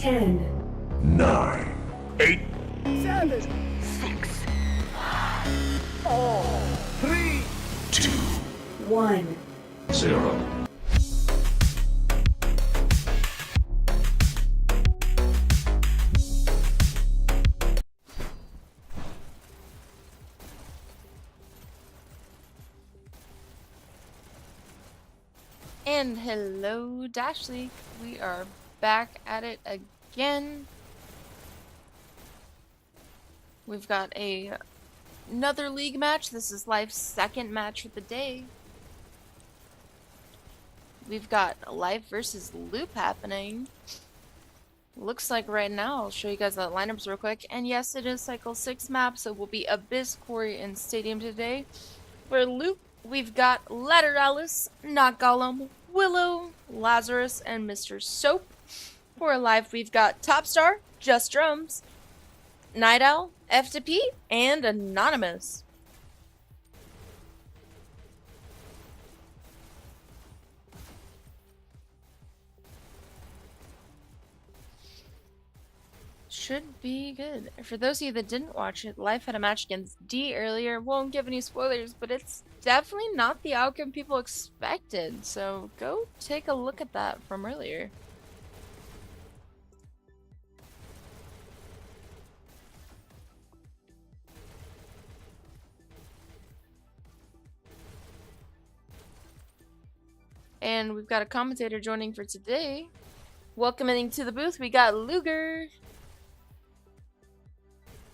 10, 9, 8, 7, 6, 3, 2, 1. 0. And hello, Dash League. We are back at it again. We've got another league match. This is Life's second match of the day. We've got Life versus Loop happening. Looks like right now, I'll show you guys the lineups real quick. And yes, it is Cycle 6 map, so it will be Abyss, Quarry, and Stadium today. For Loop, we've got Letter Alice, Not Gollum, Willow, Lazarus, and Mr. Soap. For Life, we've got Topstar, Just Drums, Night Owl, F2P, and Anonymous. Should be good. For those of you that didn't watch it, Life had a match against D earlier. Won't give any spoilers, but it's definitely not the outcome people expected. So go take a look at that from earlier. And we've got a commentator joining for today. Welcoming to the booth, we got Luger.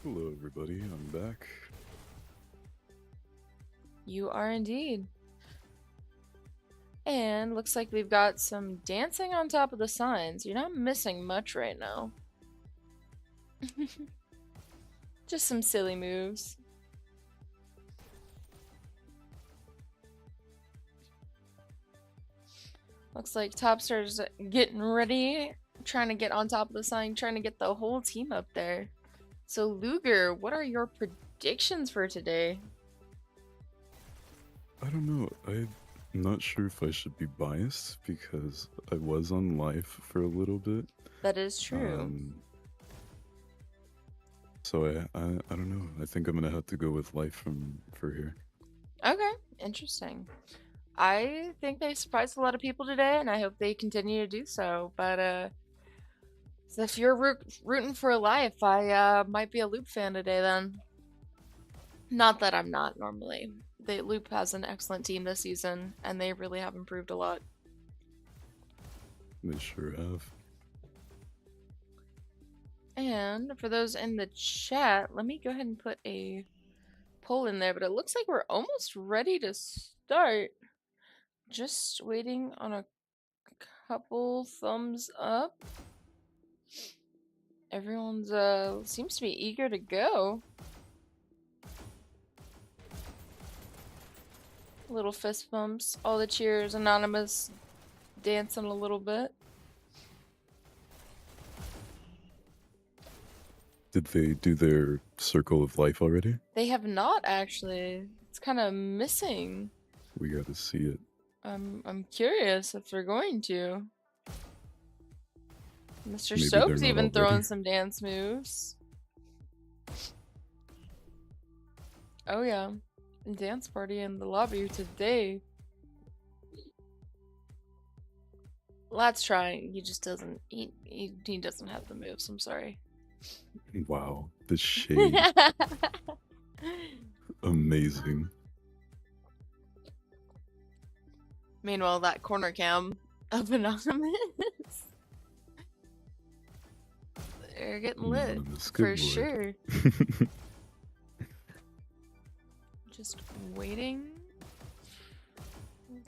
Hello everybody, I'm back. You are indeed. And looks like we've got some dancing on top of the signs. You're not missing much right now. Just some silly moves. Looks like Topstar's getting ready, trying to get on top of the sign, trying to get the whole team up there. So Luger, what are your predictions for today? I don't know, I'm not sure if I should be biased because I was on Life for a little bit. That is true. So I don't know, I think I'm gonna have to go with Life for here. Okay, interesting. I think they surprised a lot of people today, and I hope they continue to do so. But so if you're rooting for Life, I might be a Loop fan today then. Not that I'm not normally. Loop has an excellent team this season, and they really have improved a lot. They sure have. And for those in the chat, let me go ahead and put a poll in there, but it looks like we're almost ready to start. Just waiting on a couple thumbs up. Everyone's seems to be eager to go. Little fist bumps, all the cheers, Anonymous dancing a little bit. Did they do their Circle of Life already? They have not actually. It's kind of missing. We gotta see it. I'm curious if they're going to. Mr. Maybe Soap's they're not even throwing already. some dance moves. Oh yeah, dance party in the lobby today. Lad's trying. He just doesn't. He doesn't have the moves. I'm sorry. Wow, the shade. Amazing. Meanwhile, that corner cam of Anonymous. They're getting lit Anonymous, for good lord. sure. Just waiting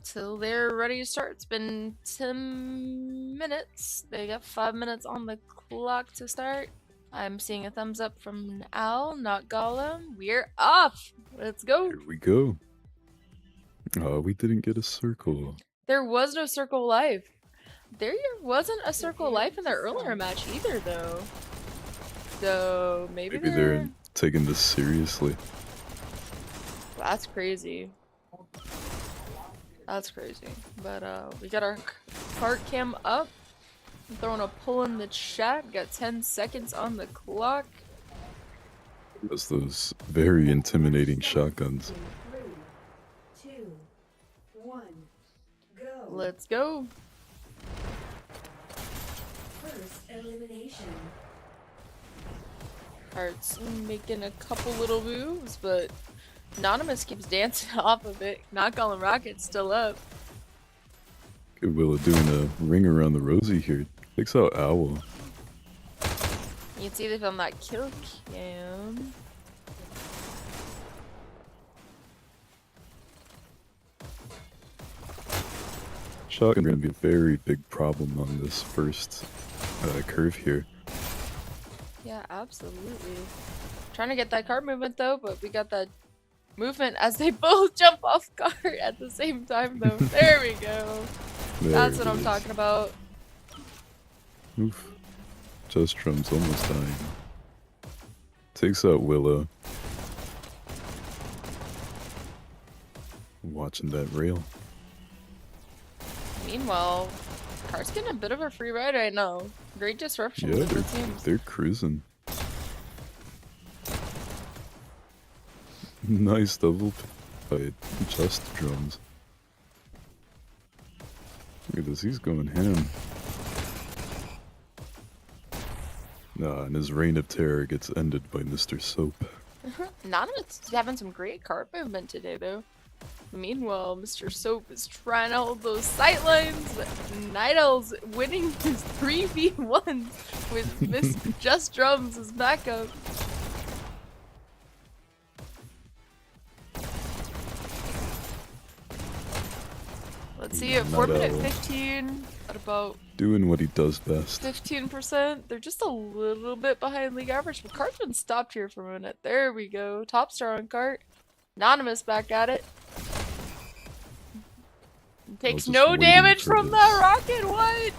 till they're ready to start. It's been 10 minutes. They got 5 minutes on the clock to start. I'm seeing a thumbs up from Al, Not Gollum. We're off. Let's go. Here we go. Oh, we didn't get a circle. There was no Circle Life. There wasn't a Circle Life in their earlier match either, though. So maybe they're taking this seriously. That's crazy. That's crazy. But we got our cart cam up. I'm throwing a pull in the chat. Got 10 seconds on the clock. That's those very intimidating shotguns. 3, 2, 1, go. Let's go. First elimination. Heart's making a couple little moves, but Anonymous keeps dancing off of it. Not calling Rocket's still up. Good Willa doing a ring around the rosy here. Takes out Owl. You can see they found that kill cam. Shotgun gonna be a very big problem on this first curve here. Yeah, absolutely. Trying to get that card movement though, but we got that movement as they both jump off cart at the same time though. There we go. That's what I'm talking about. Oof. Just Drum's almost dying. Takes out Willow. Watching that rail. Meanwhile, Cart's getting a bit of a free ride right now. Great disruption Yeah, with the teams. they're cruising. Nice double by Just Drums. Look at this, he's going ham. Nah, and his reign of terror gets ended by Mr. Soap. Anonymous is having some great card movement today though. Meanwhile, Mr. Soap is trying to hold those sight lines, but Night Owl's winning his 3v1 with Miss Just Drums as backup. Let's see at 4 minute 15 at about Doing what he does best. 15%. They're just a little bit behind league average, but Cart's been stopped here for a minute. There we go. Top star on Cart. Anonymous back at it. Takes just no waiting damage for from this. that rocket. What?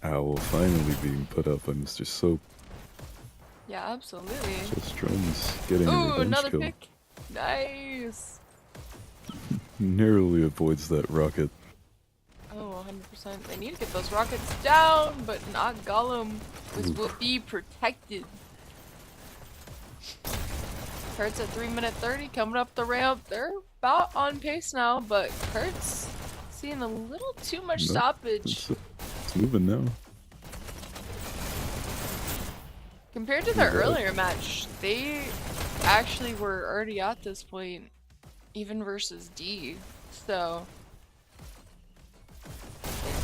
Owl finally being put up by Mr. Soap. Yeah, absolutely. Just Drums getting a Ooh, revenge another kill. pick. Nice. Narrowly avoids that rocket. Oh, 100%. They need to get those rockets down, but not Gollum, which will be protected. Kurt's at 3 minute 30 coming up the ramp. They're about on pace now, but Kurt's seeing a little too much Nope, stoppage. It's moving now. Compared to their earlier match, they actually were already at this point, even versus D. So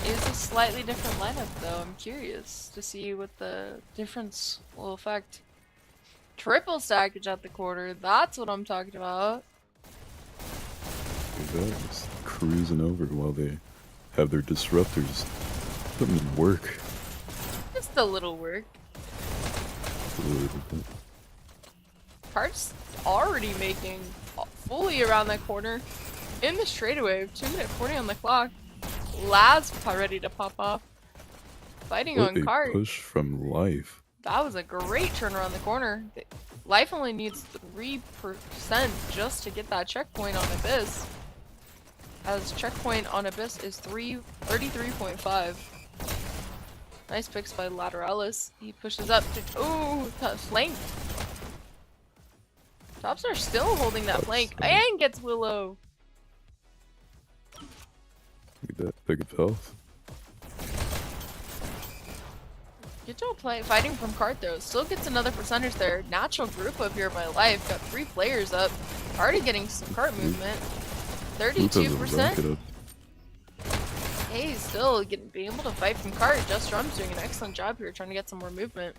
it is a slightly different lineup though. I'm curious to see what the difference will affect. Triple stackage at the quarter, that's what I'm talking about. Look at that, just cruising over while they have their disruptors putting in work. Just a little work. A little bit. Cart's already making fully around that corner in the straightaway. 2 minute 40 on the clock. Laz ready to pop off. Fighting What on a Cart. push from Life. That was a great turn around the corner. Life only needs 3% just to get that checkpoint on Abyss. As checkpoint on Abyss is 33.5. Nice picks by Lateralis. He pushes up to flank. Tops are still holding that flank and gets Willow. Look at that big of health. Good job fighting from Cart though. Still gets another percentage there. Natural group up here by Life. Got 3 players up. Already getting some Cart movement. Luke has a 32%. rocket up. Hey, still being able to fight from Cart. Just Drum's doing an excellent job here trying to get some more movement.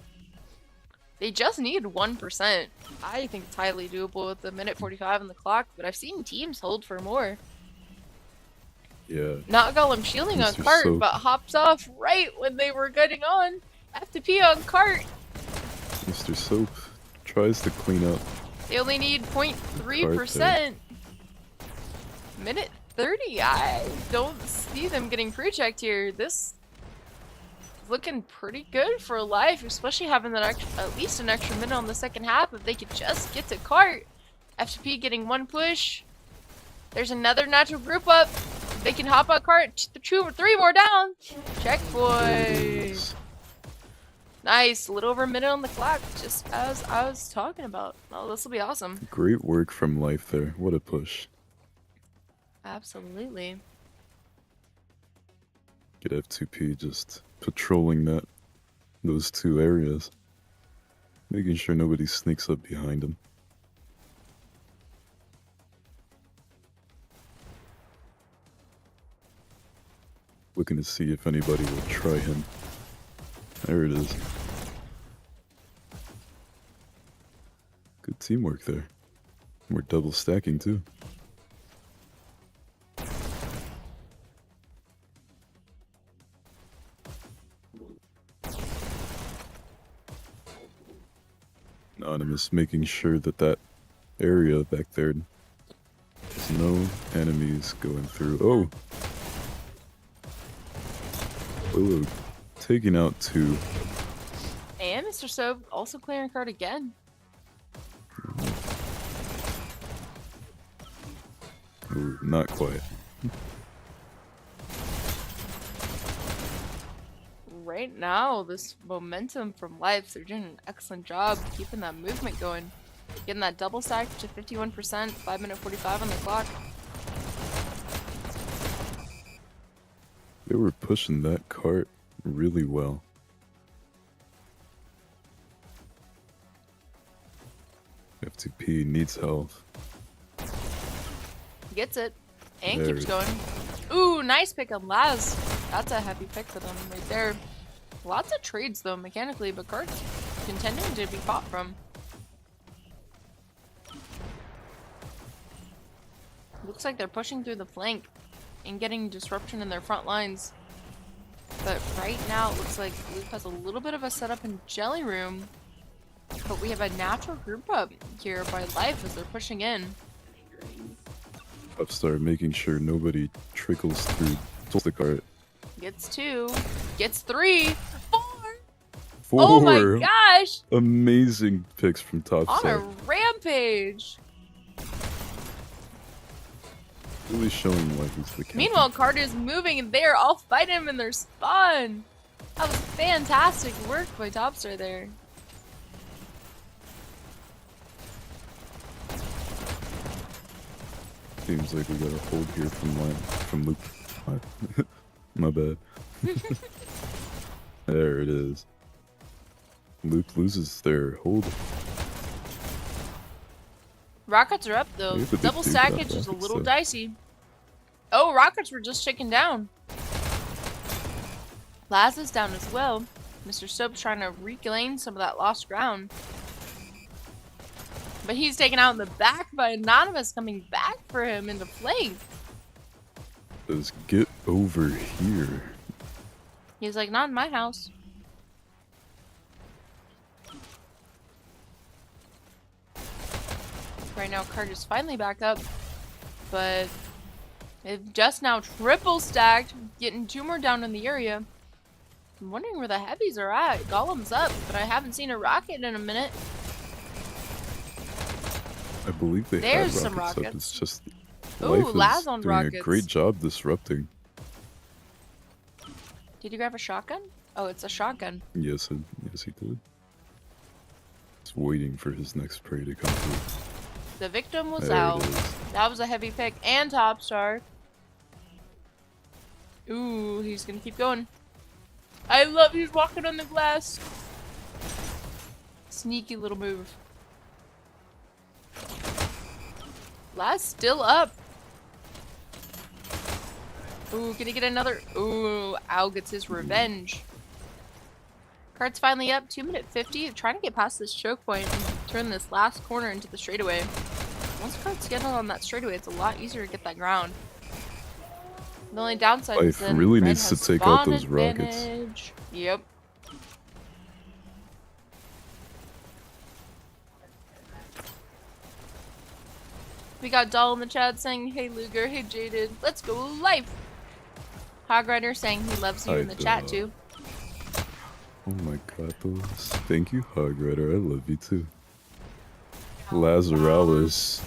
They just need 1%. I think it's highly doable with the minute 45 on the clock, but I've seen teams hold for more. Yeah. Not Gollum shielding on Mr. Cart, Soap. but hops off right when they were getting on. FTP on Cart. Mr. Soap tries to clean up. They only need 0.3%. Minute 30. I don't see them getting pre-checked here. This is looking pretty good for Life, especially having that at least an extra minute on the second half. If they could just get to Cart. FTP getting 1 push. There's another natural group up. They can hop on cart. 3 more down. There it Checkpoint. is. Nice. A little over a minute on the clock, just as I was talking about. Oh, this will be awesome. Great work from Life there. What a push. Absolutely. Get F2P just patrolling those 2 areas. Making sure nobody sneaks up behind him. Looking to see if anybody will try him. There it is. Good teamwork there. We're double stacking too. Anonymous making sure that area back there, there's no enemies going through. Oh! Willow taking out 2. And Mr. Soap also clearing card again. Ooh, not quite. Right now, this momentum from Life, they're doing an excellent job keeping that movement going. Getting that double stack to 51%, 5 minute 45 on the clock. They were pushing that cart really well. F2P needs health. Gets it. And There keeps it- going. Ooh, nice pick on Laz. That's a heavy pick for them right there. Lots of trades though, mechanically, but cards contending to be fought from. Looks like they're pushing through the flank and getting disruption in their front lines. But right now, it looks like Luke has a little bit of a setup in Jelly Room. But we have a natural group up here by Life as they're pushing in. Upstart making sure nobody trickles through the cart. Gets 2. Gets 3. 4. 4 Oh my gosh! amazing picks from On a Topstar. rampage! Really showing like he's the captain. Meanwhile, Carter's moving and they're all fighting him in their spawn. That was fantastic work by Topstar there. Seems like we got a hold here from Luke. My bad. There it is. Luke loses their hold. Rockets are up though. Yeah, but they Double do got stackage is a rockets, little though. dicey. Oh, rockets were just shaken down. Laz is down as well. Mr. Soap's trying to reclaim some of that lost ground. But he's taken out in the back by Anonymous coming back for him into flank. Says, get over here. He's like, not in my house. Right now, Carter's finally back up. But they've just now triple stacked, getting 2 more down in the area. I'm wondering where the heavies are at. Golem's up, but I haven't seen a rocket in a minute. I believe they There's had some rockets up. rockets. It's just Ooh, Life is Laz on doing rockets. a great job disrupting. Did you grab a shotgun? Oh, it's a shotgun. Yes, he did. Just waiting for his next prey to come through. The victim was There out. it is. That was a heavy pick. And Topstar. Ooh, he's gonna keep going. I love he's walking on the glass. Sneaky little move. Laz still up. Ooh, can he get another? Ooh, Al gets his revenge. Cart's finally up. 2 minute 50. Trying to get past this choke point and turn this last corner into the straightaway. Once Cart's getting on that straightaway, it's a lot easier to get that ground. The only downside is Life then really Red needs to has take out spawn those rockets. advantage. Yep. We got Doll in the chat saying, hey Luger, hey Jaded, let's go Life. Hog Rider saying he loves you in the chat too. Oh my god, those. Thank you, Hog Rider. I love you too. Lazaralis.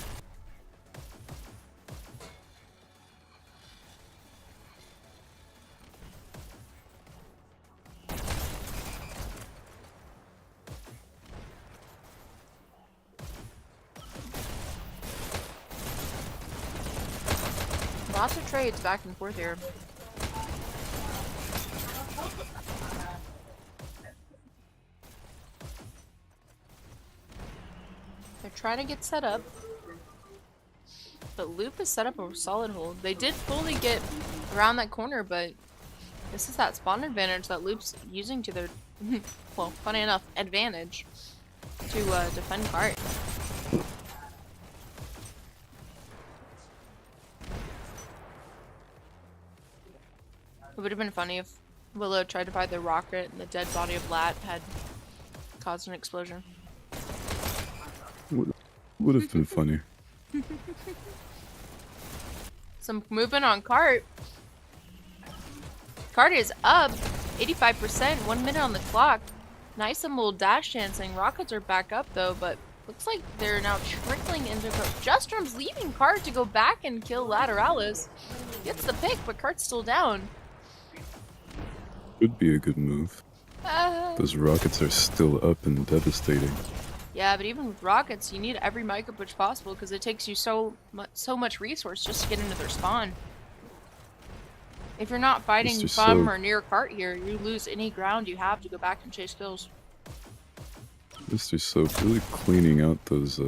Lots of trades back and forth here. They're trying to get set up. But Loop is set up a solid hold. They did fully get around that corner, but this is that spawn advantage that Loop's using to their, well, funny enough, advantage to defend cart. It would have been funny if Willow tried to find the rocket and the dead body of Lat had caused an explosion. Would have been funny. Some movement on cart. Cart is up 85%, 1 minute on the clock. Nice and little dash dancing. Rockets are back up though, but looks like they're now trickling into cart. Justrum's leaving cart to go back and kill Lateralis. Gets the pick, but cart's still down. Could be a good move. Those rockets are still up and devastating. Yeah, but even with rockets, you need every micro push possible because it takes you so much resource just to get into their spawn. If you're not fighting Mr. from Soap. or near cart here, you lose any ground you have to go back and chase kills. Mr. Soap really cleaning out those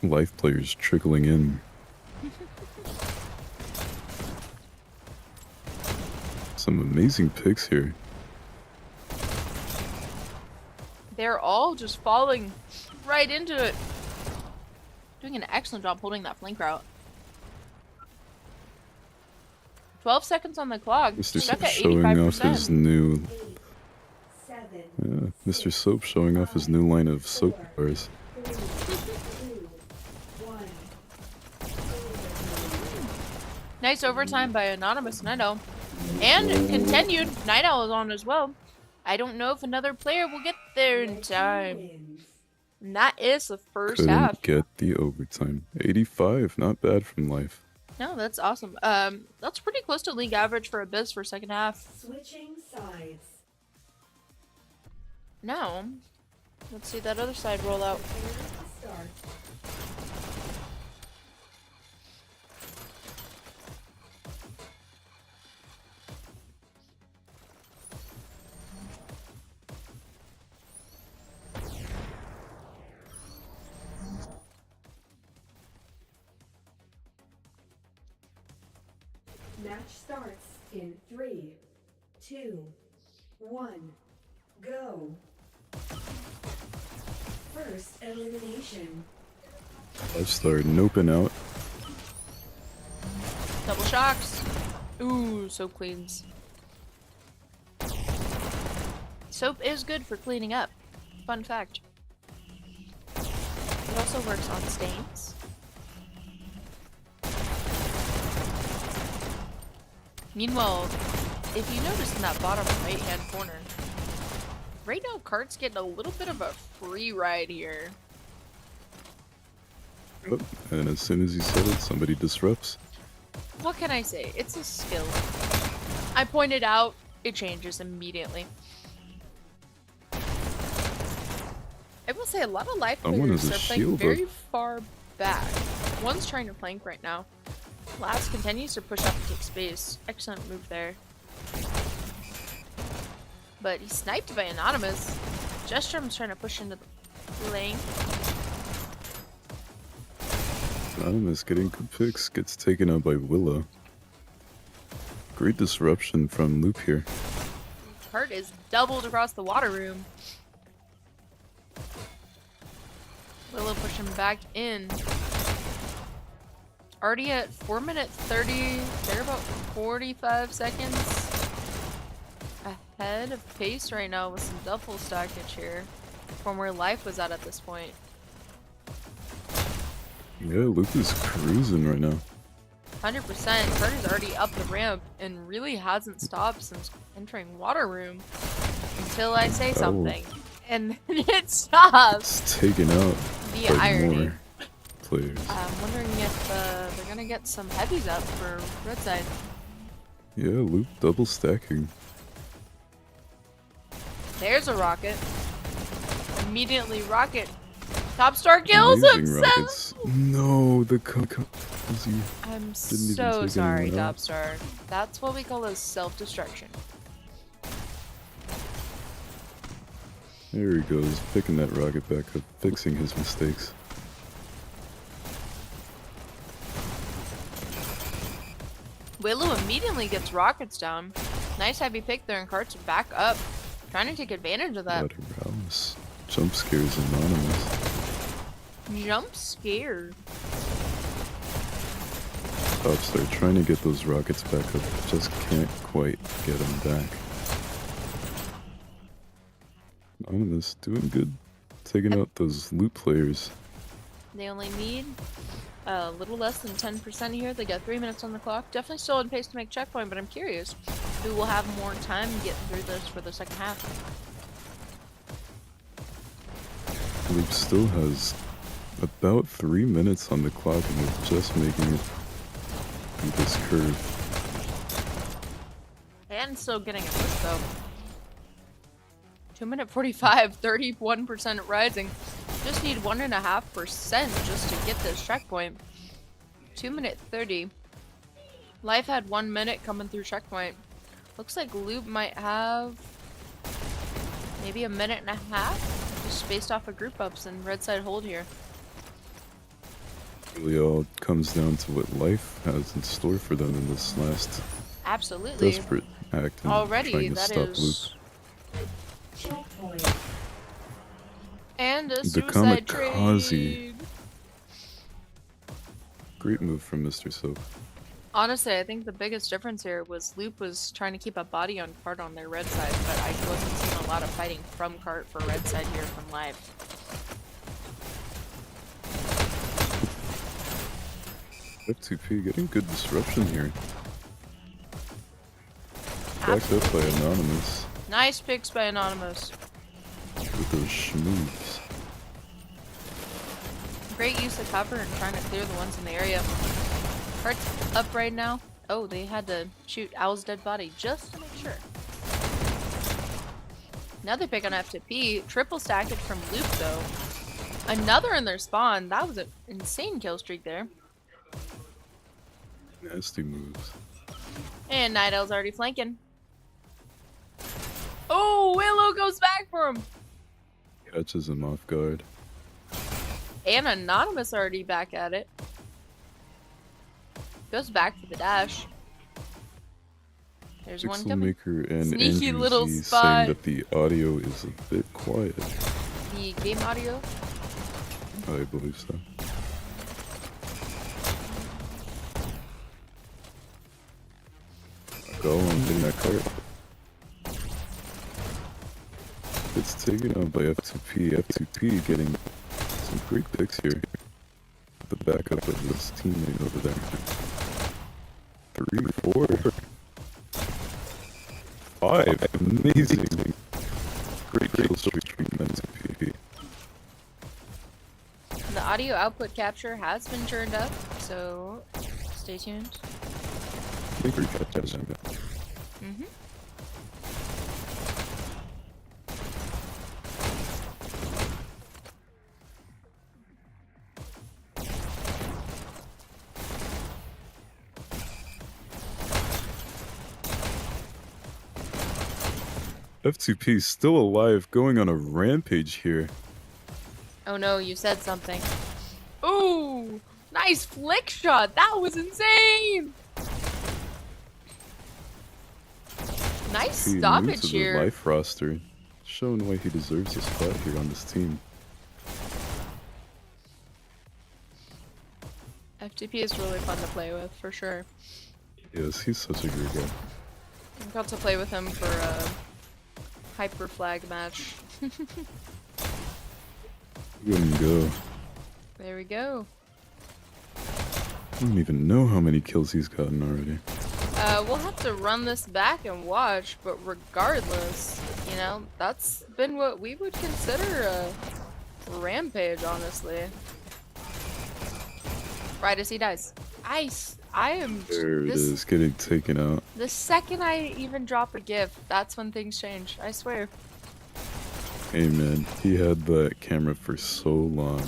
life players trickling in. Some amazing picks here. They're all just falling right into it. Doing an excellent job holding that flank route. 12 seconds on the clock. Mr. Stuck Soap at showing off his 85%. new. 7, Mr. Soap showing off his new line of soap bars. 3, 2, 1. Nice overtime by Anonymous Night Owl. And continued. Night Owl is on as well. I don't know if another player will get there in time. Wins. And that is the first Couldn't half. get the overtime. 85, not bad from life. No, that's awesome. That's pretty close to league average for Abyss for second half. Switching sides. Now, let's see that other side roll out. Prepare to start. Match starts in 3, 2, 1, go. First elimination. I've started noping out. Double shocks. Ooh, soap cleans. Soap is good for cleaning up. Fun fact. It also works on stains. Meanwhile, if you notice in that bottom right hand corner, right now Cart's getting a little bit of a free ride here. Oh, and as soon as he said it, somebody disrupts. What can I say? It's a skill. I pointed out, it changes immediately. I will say a lot of life Someone players has a are playing shield very up. far back. One's trying to flank right now. Last continues to push up and take space. Excellent move there. But he's sniped by Anonymous. Gestrum's trying to push into the lane. Anonymous getting good picks, gets taken out by Willow. Great disruption from Loop here. Kurt is doubled across the water room. Willow push him back in. Already at 4 minutes 30. They're about 45 seconds ahead of pace right now with some double stackage here from where life was at this point. Yeah, Loop is cruising right now. 100%. Kurt is already up the ramp and really hasn't stopped since entering water room until I say something. And it stops. It's taken out The by irony. more players. I'm wondering if they're gonna get some heavies up for red side. Yeah, Loop double stacking. There's a rocket. Immediately rocket Top star kills Amazing himself. rockets. No, the kamikaze. I'm even so take sorry, anyone out. Top star. That's what we call a self-destruction. There he goes, picking that rocket back up, fixing his mistakes. Willow immediately gets rockets down. Nice heavy pick there, and Cart's back up, trying to take advantage of that. What arouse. Jump scares anonymous. Jump scare. Tops, they're trying to get those rockets back up, just can't quite get them back. Anonymous doing good, taking out those loot players. They only need a little less than 10% here. They got 3 minutes on the clock. Definitely still in pace to make checkpoint, but I'm curious who will have more time getting through this for the second half. Loop still has about 3 minutes on the clock and they're just making it through this curve. And still getting a push though. 2 minute 45, 31% rising. Just need 1.5% just to get this checkpoint. 2 minute 30. Life had 1 minute coming through checkpoint. Looks like Loop might have maybe a minute and a half, just based off of group ups and red side hold here. Really all comes down to what life has in store for them in this last Absolutely. desperate act in Already, trying to that stop is. Loop. Checkpoint. And a The suicide kamikaze. trade. Great move from Mr. Soap. Honestly, I think the biggest difference here was Loop was trying to keep a body on Cart on their red side, but I wasn't seeing a lot of fighting from Cart for red side here from live. F2P getting good disruption here. Backed up by Anonymous Nice picks by Anonymous. with those schmoves. Great use of cover and trying to clear the ones in the area. Cart's up right now. Oh, they had to shoot Owl's dead body just to make sure. Another pick on F2P. Triple stack it from Loop though. Another in their spawn. That was an insane kill streak there. Nasty moves. And Night Owl's already flanking. Oh, Willow goes back for him. Catches him off guard. And Anonymous already back at it. Goes back for the dash. There's one Pixel coming. Maker and Sneaky Andrew little Z spot. saying that the audio is a bit quiet. The game audio. I believe so. Go on hitting that cart. It's taken out by F2P. F2P getting some great picks here. The backup of this teammate over there. 3, 4, 5. Amazing. Great kill streak from F2P. The audio output capture has been turned up, so stay tuned. I think we got that. Mm-hmm. F2P still alive, going on a rampage here. Oh no, you said something. Ooh! Nice flick shot! That was insane! Nice He new stoppage to the here. life roster, showing why he deserves a spot here on this team. FTP is really fun to play with, for sure. Yes, he's such a great guy. I got to play with him for a hyper flag match. Look at him go. There we go. I don't even know how many kills he's gotten already. We'll have to run this back and watch, but regardless, you know, that's been what we would consider a rampage, honestly. Right as he dies. I am... There it this, is, getting taken out. The second I even drop a GIF, that's when things change, I swear. Hey man, he had that camera for so long.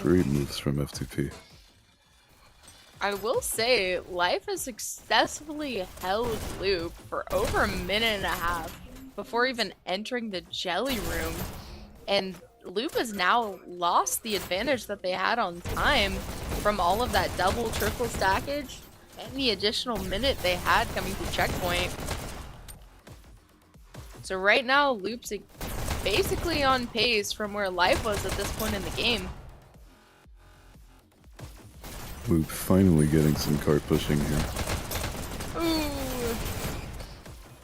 Great moves from F2P. I will say, Life has successfully held Loop for over a minute and a half before even entering the jelly room. And Loop has now lost the advantage that they had on time from all of that double, triple stackage and the additional minute they had coming through checkpoint. So right now, Loop's basically on pace from where Life was at this point in the game. Loop finally getting some cart pushing here. Ooh.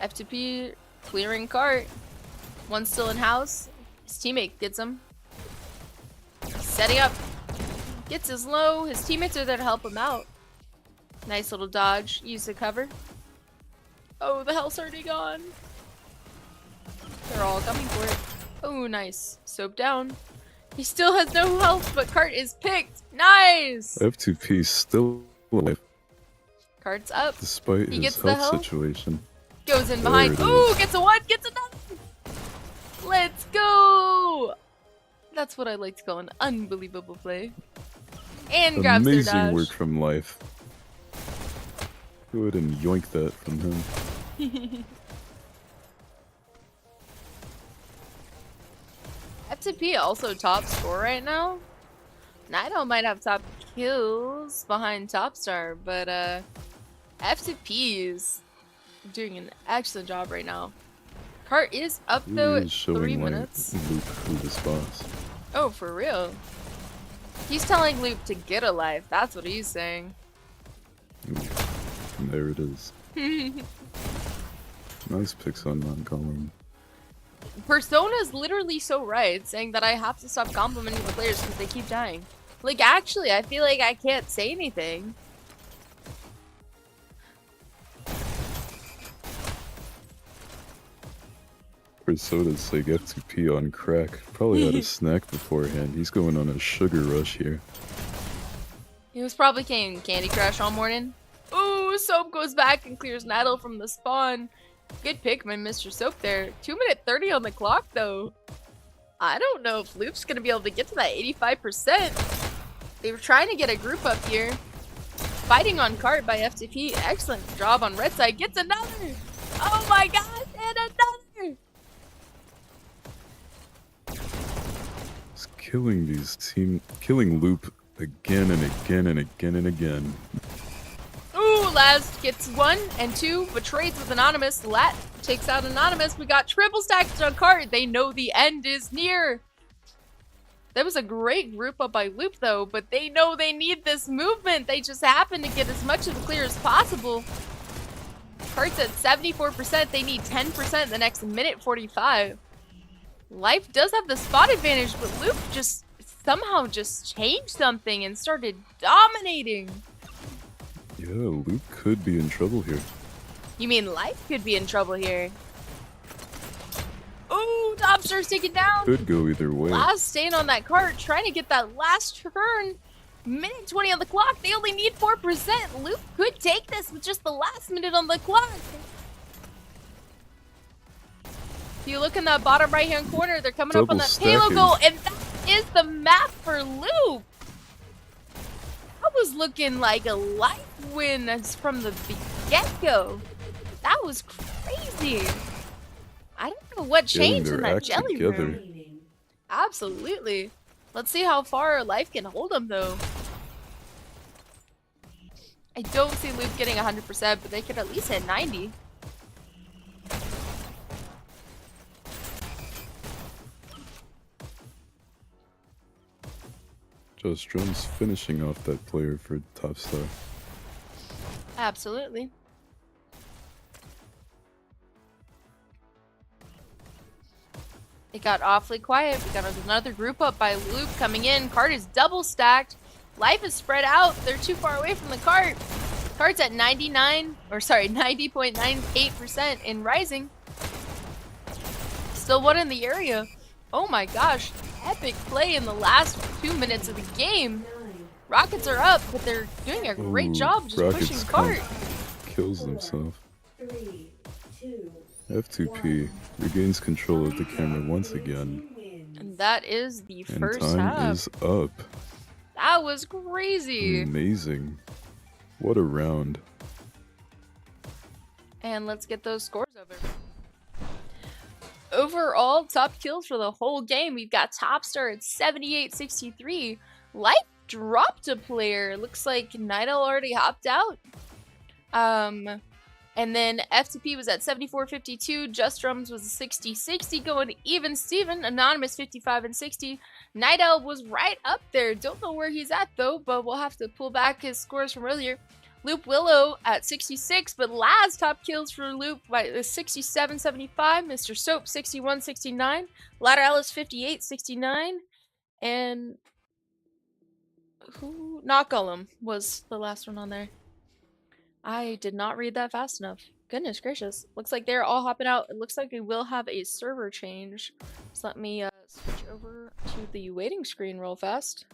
F2P clearing cart. One still in house. His teammate gets him. Setting up. Gets his low. His teammates are there to help him out. Nice little dodge. Use the cover. Oh, the health's already gone. They're all coming for it. Oh, nice. Soap down. He still has no health, but Cart is picked. Nice! F2P still alive. Cart's up. Despite He his gets the health health. situation. Goes in There behind. it Ooh, is. gets a one, gets another. Let's go! That's what I like to call an unbelievable play. And grabs their dash. Amazing work from Life. Go ahead and yoink that from him. F2P also top score right now. Nido might have top kills behind Topstar, but F2P is doing an excellent job right now. Cart is up though He at is showing 3 like minutes. Luke who this boss. Oh, for real? He's telling Loop to get a life. That's what he's saying. And there it is. Nice picks on non-calling. Persona's literally so right, saying that I have to stop complimenting the players because they keep dying. Like, actually, I feel like I can't say anything. Persona's like F2P on crack. Probably had a snack beforehand. He's going on a sugar rush here. He was probably playing Candy Crush all morning. Ooh, Soap goes back and clears Naddle from the spawn. Good pick by Mr. Soap there. 2:30 on the clock, though. I don't know if Loop's going to be able to get to that 85%. They were trying to get a group up here. Fighting on cart by FTP. Excellent job on red side. Gets another. Oh my gosh, and another. He's killing killing Loop again and again and again and again. Ooh, Laz gets 1 and 2, but trades with Anonymous. Lat takes out Anonymous. We got triple stacks on cart. They know the end is near. That was a great group up by Loop, though, but they know they need this movement. They just happen to get as much of the clear as possible. Cart's at 74%. They need 10% in the next minute 45. Life does have the spot advantage, but Loop just somehow just changed something and started dominating. Yeah, Loop could be in trouble here. You mean Life could be in trouble here? Ooh, Topstar's taken down. Could go either way. Last staying on that cart, trying to get that last turn. Minute 20 on the clock. They only need 4%. Loop could take this with just the last minute on the clock. If you look in that bottom right-hand corner, they're coming up on that payload Double goal, and that is the map for Loop. That was looking like a life win from the get-go. That was crazy. I don't know what changed in that jelly room. Absolutely. Let's see how far Life can hold them, though. I don't see Loop getting 100%, but they could at least hit 90. Just Drums finishing off that player for Topstar. Absolutely. It got awfully quiet. We got another group up by Loop coming in. Cart is double stacked. Life is spread out. They're too far away from the cart. Cart's at 90.98% in Rising. Still one in the area. Oh my gosh. Epic play in the last 2 minutes of the game. Rockets are up, but they're doing a great job just pushing cart. Kills himself. 3, 2, F2P regains control of the camera once again. And that is the And first time half. is up. That was crazy. Amazing. What a round. And let's get those scores over. Overall, top kills for the whole game. We've got Topstar at 78-63. Life dropped a player. Looks like Nidal already hopped out. And then F2P was at 74-52. Just Drums was 60-60, going even Steven. Anonymous 55 and 60. Nidal was right up there. Don't know where he's at though, but we'll have to pull back his scores from earlier. Loop Willow at 66, but last top kills for Loop by 67-75. Mr. Soap 61-69. Ladder Alice 58-69. And who? Not Golem was the last one on there. I did not read that fast enough. Goodness gracious. Looks like they're all hopping out. It looks like we will have a server change. So let me switch over to the waiting screen real fast.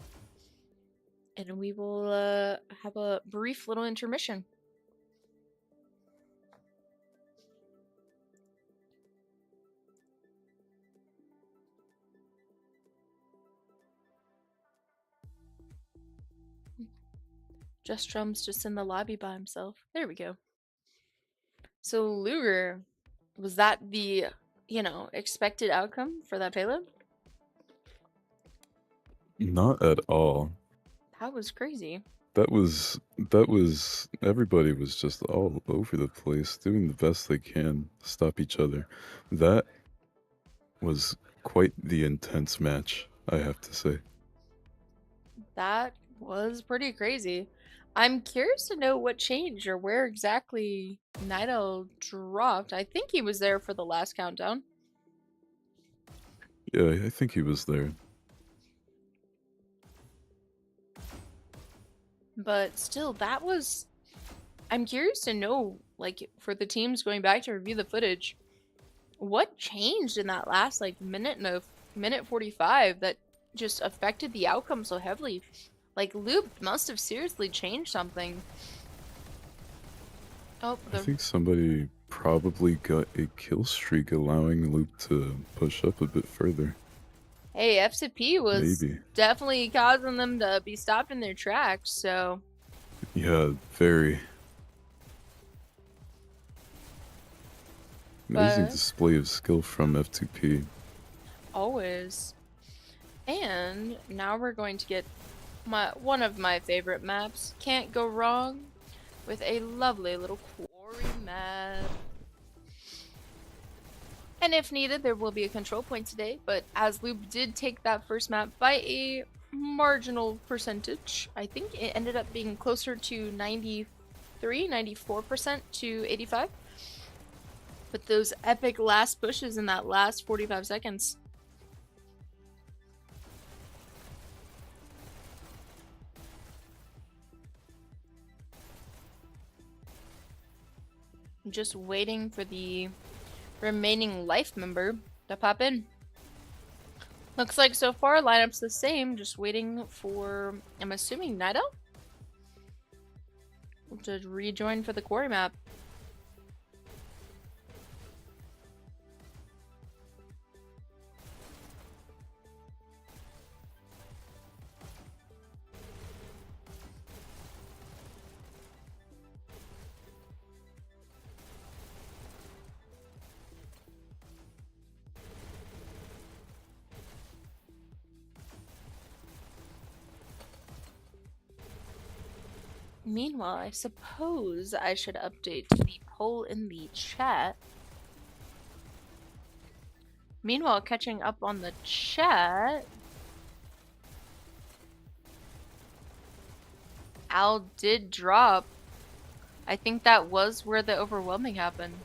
And we will have a brief little intermission. Just Drums just in the lobby by himself. There we go. So Luger, was that the, expected outcome for that payload? Not at all. That was crazy. That was everybody was just all over the place, doing the best they can to stop each other. That was quite the intense match, I have to say. That was pretty crazy. I'm curious to know what changed or where exactly Nidal dropped. I think he was there for the last countdown. Yeah, I think he was there. But still, that was... I'm curious to know, like, for the teams going back to review the footage, what changed in that last, like, minute 45 that just affected the outcome so heavily? Like, Loop must have seriously changed something. Oh, I think somebody probably got a kill streak allowing Loop to push up a bit further. Hey, F2P was Maybe. definitely causing them to be stopped in their tracks, so... Yeah, very. Amazing But- display of skill from F2P. Always. And now we're going to get one of my favorite maps. Can't go wrong with a lovely little quarry map. And if needed, there will be a control point today, but as Loop did take that first map by a marginal percentage, I think it ended up being closer to 94% to 85. But those epic last pushes in that last 45 seconds. I'm just waiting for the remaining life member to pop in. Looks like so far lineup's the same, just waiting for, I'm assuming, Nidal to rejoin for the quarry map. Meanwhile, I suppose I should update the poll in the chat. Meanwhile, catching up on the chat, Al did drop. I think that was where the overwhelming happened.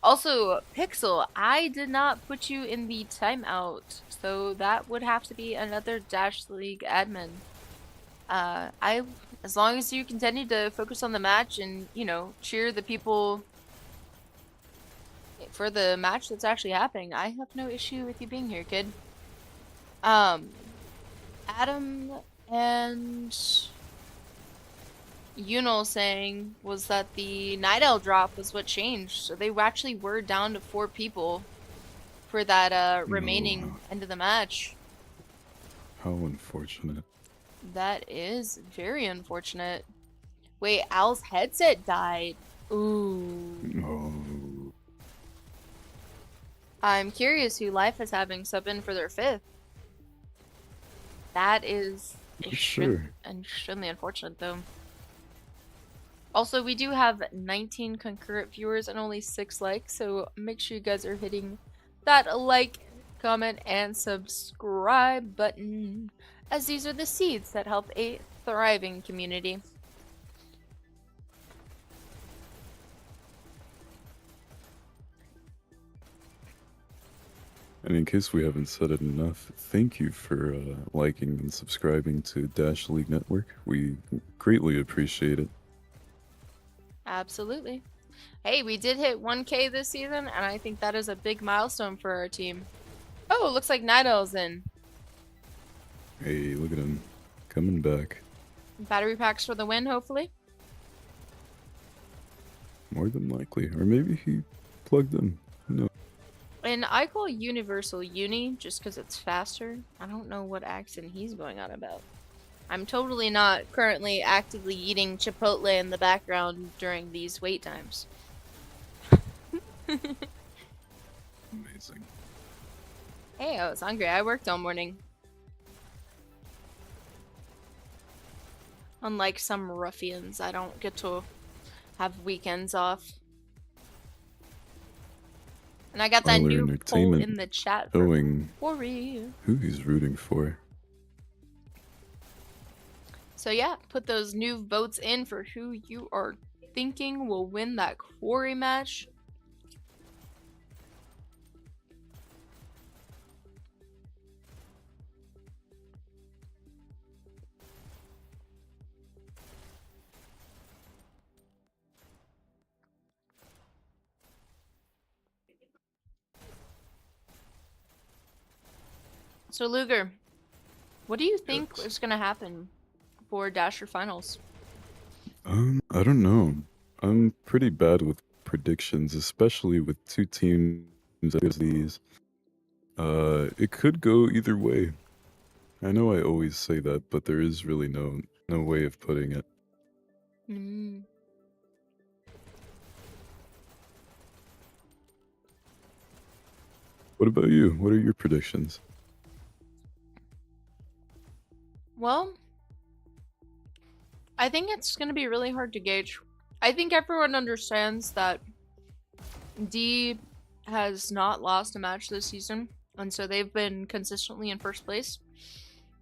Also, Pixel, I did not put you in the timeout, so that would have to be another Dash League admin. As long as you continue to focus on the match and, cheer the people for the match that's actually happening, I have no issue with you being here, kid. Adam and Yunol saying was that the Night Owl drop was what changed. So they actually were down to 4 people for that remaining No. end of the match. How unfortunate. That is very unfortunate. Wait, Al's headset died. Ooh. Oh. I'm curious who Life is having sub in for their 5th. That is Sure. extremely unfortunate, though. Also, we do have 19 concurrent viewers and only 6 likes, so make sure you guys are hitting that like, comment, and subscribe button, as these are the seeds that help a thriving community. And in case we haven't said it enough, thank you for liking and subscribing to Dash League Network. We greatly appreciate it. Absolutely. Hey, we did hit 1K this season, and I think that is a big milestone for our team. Oh, looks like Night Owl's in. Hey, look at him. Coming back. Battery packs for the win, hopefully. More than likely. Or maybe he plugged in. No. And I call Universal Uni just because it's faster. I don't know what accent he's going on about. I'm totally not currently actively eating Chipotle in the background during these wait times. Amazing. Hey, I was hungry. I worked all morning. Unlike some ruffians, I don't get to have weekends off. And I got that Tyler new poll Entertainment in the chat for showing Worry. who he's rooting for. So yeah, put those new votes in for who you are thinking will win that quarry match. So Luger, what do you think Yes. is going to happen for Dasher Finals? I don't know. I'm pretty bad with predictions, especially with 2 teams as these. It could go either way. I know I always say that, but there is really no way of putting it. Mm. What about you? What are your predictions? Well, I think it's going to be really hard to gauge. I think everyone understands that D has not lost a match this season, and so they've been consistently in first place.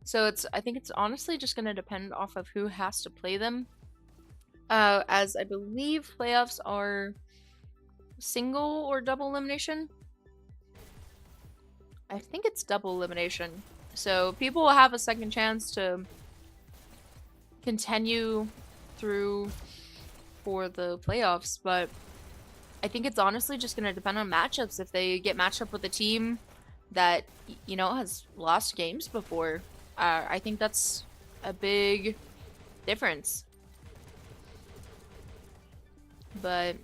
So I think it's honestly just going to depend off of who has to play them. As I believe playoffs are single or double elimination. I think it's double elimination. So people will have a second chance to continue through for the playoffs, but I think it's honestly just going to depend on matchups. If they get matched up with a team that, you know, has lost games before, I think that's a big difference. But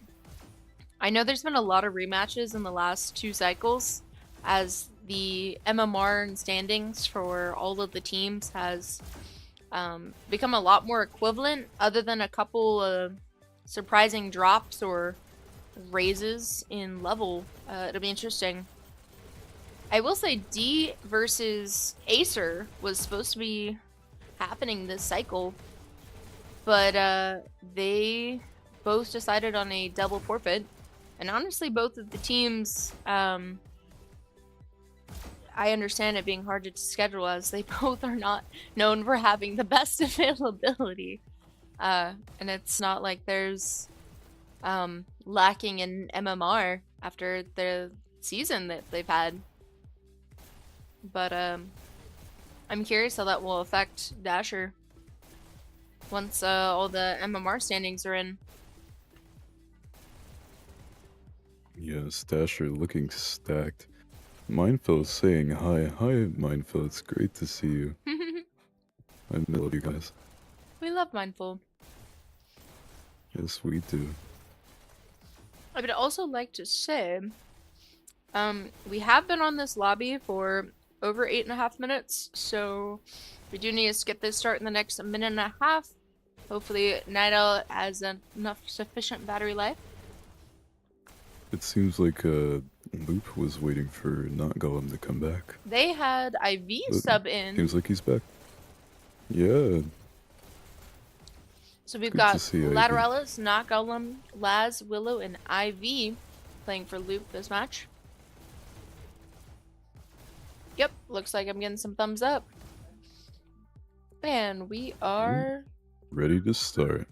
I know there's been a lot of rematches in the last 2 cycles, as the MMR and standings for all of the teams has become a lot more equivalent, other than a couple of surprising drops or raises in level. It'll be interesting. I will say D versus Acer was supposed to be happening this cycle, but they both decided on a double forfeit. And honestly, both of the teams, I understand it being hard to schedule, as they both are not known for having the best availability. And it's not like there's lacking in MMR after the season that they've had. But I'm curious how that will affect Dasher once all the MMR standings are in. Yes, Dasher looking stacked. Mindful saying hi. Hi, Mindful. It's great to see you. I love you guys. We love Mindful. Yes, we do. I would also like to say, we have been on this lobby for over 8.5 minutes, so we do need to skip this start in the next minute and a half. Hopefully, Night Owl has enough sufficient battery life. It seems like Loop was waiting for Not Golem to come back. They had IV But sub in. Seems like he's back. Yeah. So we've Good got to see IV. Lateralis, Not Golem, Laz, Willow, and IV playing for Loop this match. Yep, looks like I'm getting some thumbs up. And we are... Ready to start.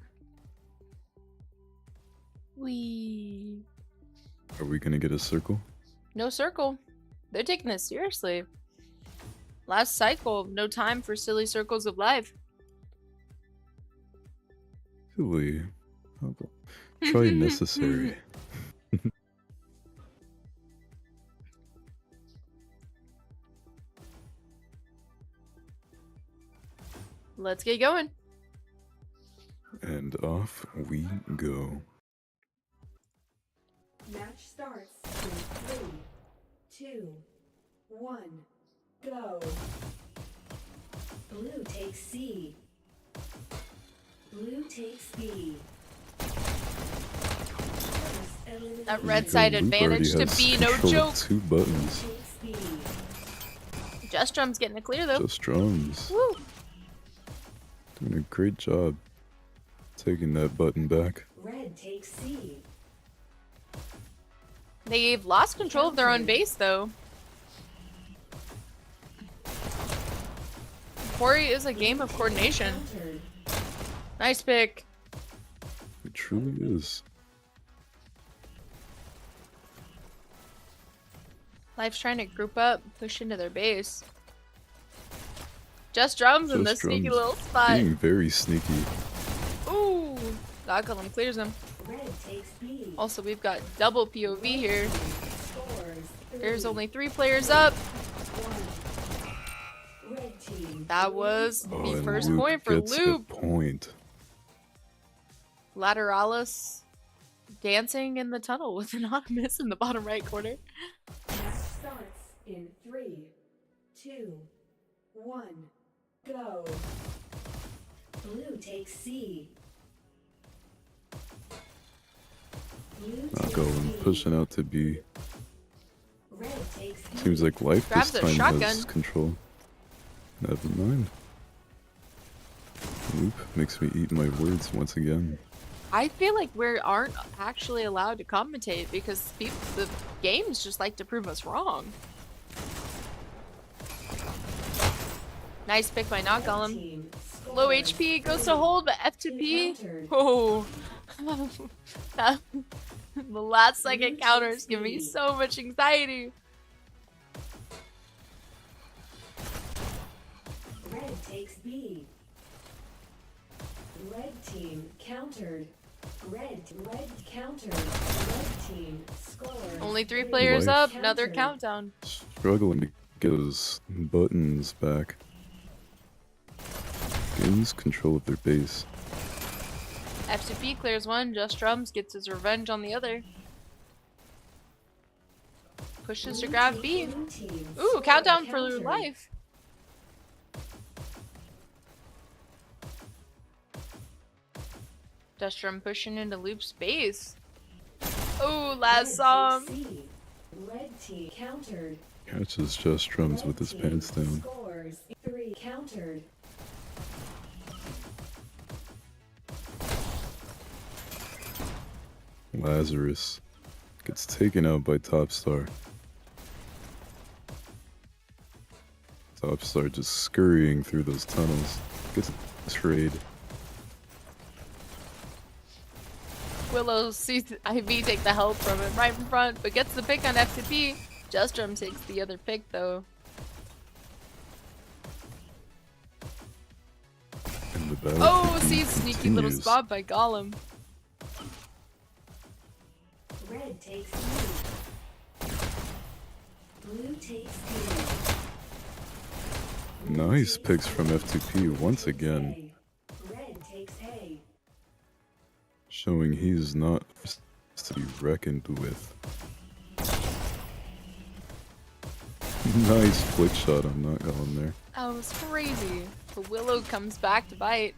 Are we gonna get a circle? No circle. They're taking this seriously. Last cycle, no time for silly circles of life. Silly. Try necessary. Let's get going. And off we go. Match starts in 3, 2, 1, go. Blue takes C. Blue takes B. First elimination. That red side Loop advantage already to has B, no control joke. of 2 buttons. Takes B. Just Drum's getting it clear though. Just drums. Woo! Doing a great job taking that button back. Red takes C. They've lost control of their own base though. Quarry is a game of coordination. Countered. Nice pick. It truly is. Life's trying to group up, push into their base. Just Drums in Just this sneaky Drums little spot. Being very sneaky. Ooh! Golem clears him. Red takes B. Also, we've got double POV here. Scores. There's only 3 players up. 1. Red team. That was Oh, the and first Loop point for gets Loop. a point. Lateralis dancing in the tunnel with Anonymous in the bottom right corner. Match starts in 3, 2, 1, go. Blue takes C. Blue Not takes going, B. pushing out to B. Red takes B. Seems like Life Grabs this a time shotgun. has control. Never mind. Loop makes me eat my words once again. I feel like we aren't actually allowed to commentate because the games just like to prove us wrong. Nice pick by Not Golem. Team Low scores. HP goes to hold, but F2P. Encountered. Oh. The last second counters give me so much anxiety. Red takes B. Red team countered. Red countered. Red team scores. Only 3 players Life. up, another Countered. countdown. Struggling to get those buttons back. Gains control of their base. F2P clears one, Just Drums gets his revenge on the other. Pushes to grab B. Blue team Ooh, score countdown for countered. life. Just Drum pushing into Loop's base. Ooh, Red last song. takes C. Red team countered. Catches Just Drums with his Red team pants down. Scores 3 countered. Lazarus gets taken out by Topstar. Topstar just scurrying through those tunnels. Gets a trade. Willow sees IV take the help from him right in front, but gets the pick on F2P. Just Drum takes the other pick though. And the battle Oh, sees sneaky little continues. spot by Golem. Red takes B. Blue takes B. Nice picks from F2P once again. Red takes A. showing he is not to be reckoned with. Nice flick shot on not going there. That was crazy. The Willow comes back to bite.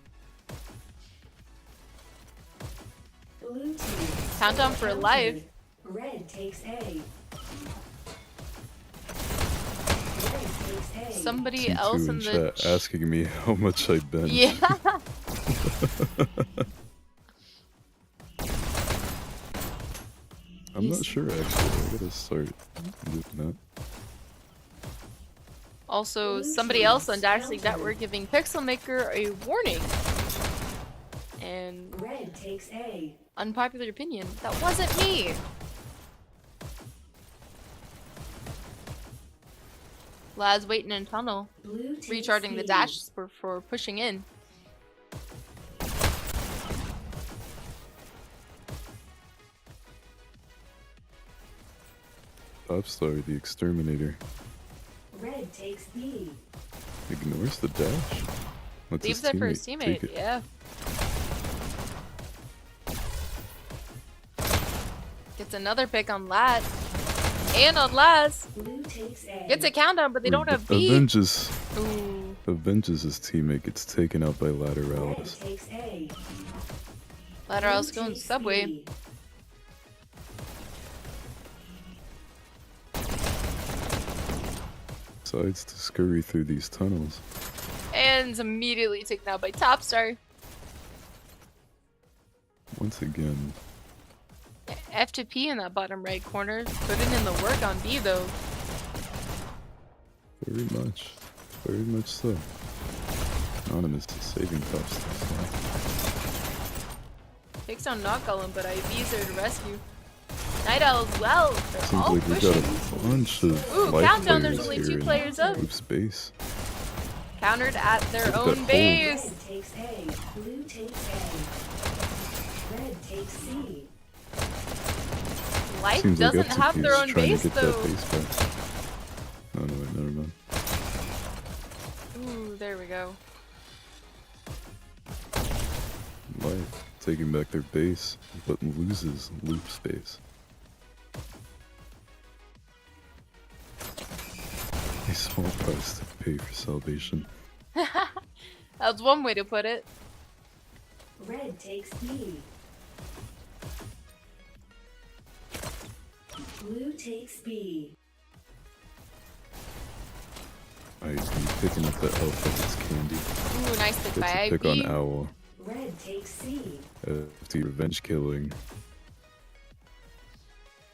Blue team. Countdown for countered. life. Red takes A. Red takes A. Somebody T2 else in in the chat asking me how much I bench. Yeah. I'm not sure actually. I gotta start doing that. Also, somebody else on Dash League Network giving Pixelmaker a warning. And Red takes A. unpopular opinion, that wasn't me. Lad's waiting in tunnel, Blue takes recharging the B. dash for pushing in. Popstar, the exterminator, Red takes B. ignores the dash. Let's Leaves his it for his take teammate, it. yeah. Gets another pick on Lad. And on Laz. Blue takes A. Gets a countdown, but they don't have B. Avenges Ooh. his teammate, gets taken out by Red Lateralis. takes A. Lateralis Blue going takes subway. B. Decides to scurry through these tunnels. And immediately taken out by Topstar. Once again, F2P in that bottom right corner. Putting in the work on B though. very much so. Anonymous is saving Popstar. Takes down Not Golem, but IV's there to rescue. Night Owl as well. They're Seems all like we pushing. got a bunch of Ooh, life countdown, players there's only here 2 in players up. Loop's base. Countered at their Look at own that base. Red takes A. Blue takes A. Red takes C. Life Seems like doesn't have FTP their is own trying base to get though. that base back. Oh no, wait, never mind. Ooh, there we go. Life taking back their base, but loses Loop's base. A small price to pay for salvation. That's one way to put it. Red takes B. Blue takes B. I've been picking up that elf like it's candy. Ooh, nice pick Gets by a pick on IV. Owl. Red takes C. FT revenge killing.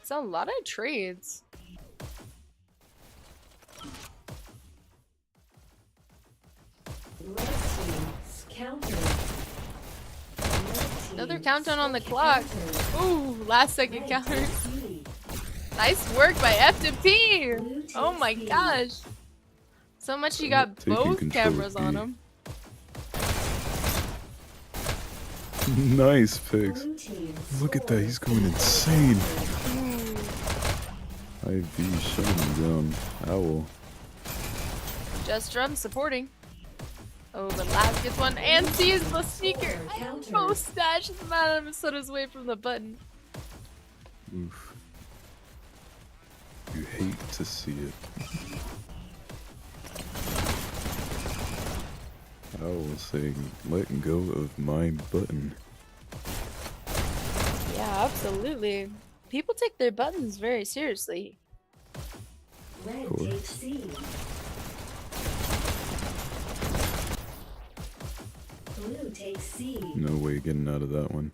It's a lot of trades. Red team countered. Red team Another countdown on the clock. countered. Ooh, last second Red counter. takes C. Nice work by F2P. Blue Oh takes my B. gosh. So much you got Taking both control cameras of on B. him. Nice picks. Blue team Look at that, he's scores. going insane. Ooh. IV shutting him down. Owl. Just drum supporting. Oh, but Laz gets one and sees the sneaker. Counter. Most dash the man Minnesota's away from the button. Oof. You hate to see it. Owl saying, let go of my button. Yeah, absolutely. People take their buttons very seriously. Red Of course. takes C. Blue takes C. No way getting out of that one.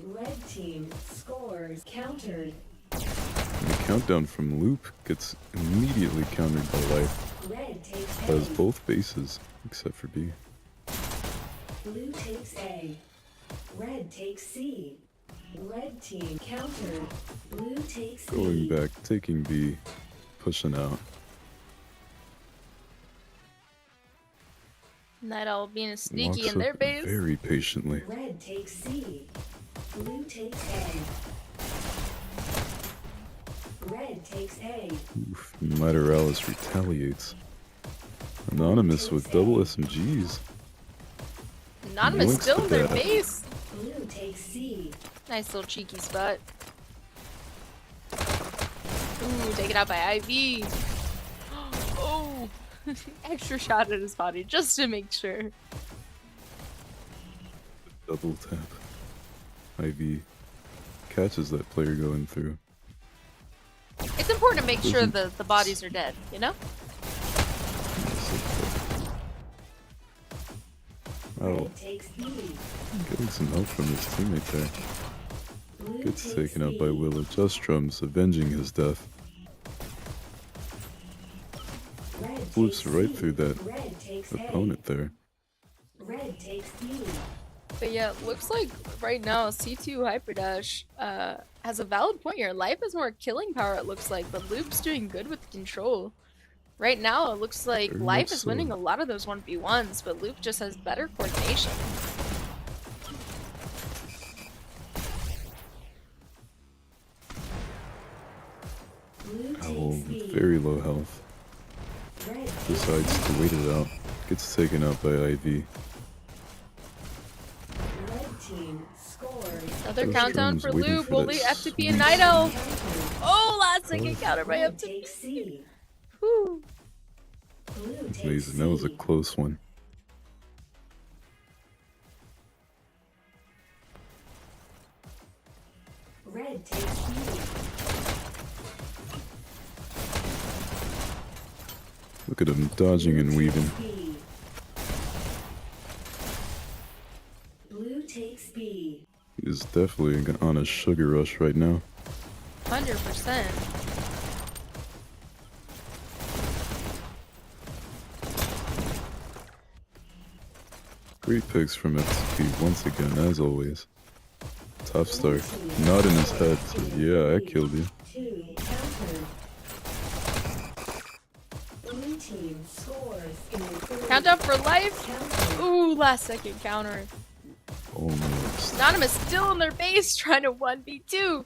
Red team scores. Countered. And the countdown from Loop gets immediately countered by Life. Red takes A. Has both bases, except for B. Blue takes A. Red takes C. Red team countered. Blue takes Going C. back, taking B, pushing out. Night Owl being sneaky Walks in their up base. very patiently. Red takes C. Blue takes A. Red takes A. Oof, Lateralis retaliates. Anonymous with double SMGs. Anonymous Yoinks still the in their dash. base. Blue takes C. Nice little cheeky spot. Ooh, taken out by IV. Oh, extra shot at his body just to make sure. Double tap. IV catches that player going through. It's important to make sure Doesn't- the bodies are dead, you know? Oh, Red takes B. getting some help from his teammate there. Blue Gets takes taken out B. by Willow. Just Drums avenging his death. Red Flips takes right C. through that Red takes opponent there. Red takes B. But yeah, looks like right now C2 Hyperdash has a valid point here. Life has more killing power, it looks like, but Loop's doing good with control. Right now, it looks like Very Life much is so. winning a lot of those 1v1s, but Loop just has better coordination. Blue Owl, takes B. very low health. Red takes Decides to wait it out. Gets taken out by IV. Red team scores. Another Those countdown drums for waiting Loop. for Will that the FTP sweet- and Night Owl? Countered. Oh, last second counter by Red FTP. takes C. Whew. Blue takes Amazing. That was a C. close one. Red takes B. Look at him dodging and weaving. B. Blue takes B. He is definitely on a sugar rush right now. 100%. Great picks from FTP once again, as always. Top star. Not in his head. So yeah, I killed you. 2 countered. Blue team scores in 3. Countdown for Life. Countered. Ooh, last second counter. Almost. Anonymous still in their base trying to 1v2.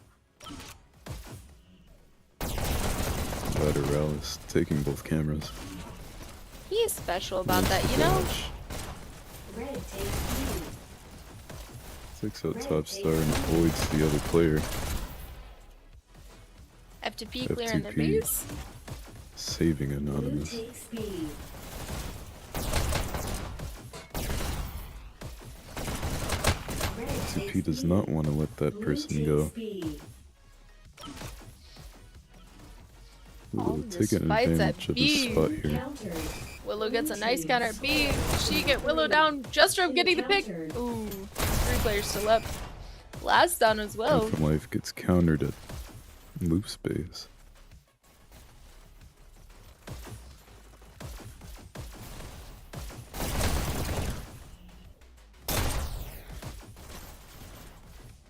Lateralis taking both cameras. He is special about that, you know? Dash. Red takes B. Takes out top star and avoids the other player. FTP clearing their FTP. base. Saving Blue Anonymous. takes B. Red FTP takes does B. not want to let that Blue person takes go. B. All Ooh, this taking fights at advantage of B. his spot here. Countered. Willow gets a nice counter at B. She get Willow down. Justrum getting the pick. Ooh, 3 players still up. Last down as well. From Life gets countered at loop space.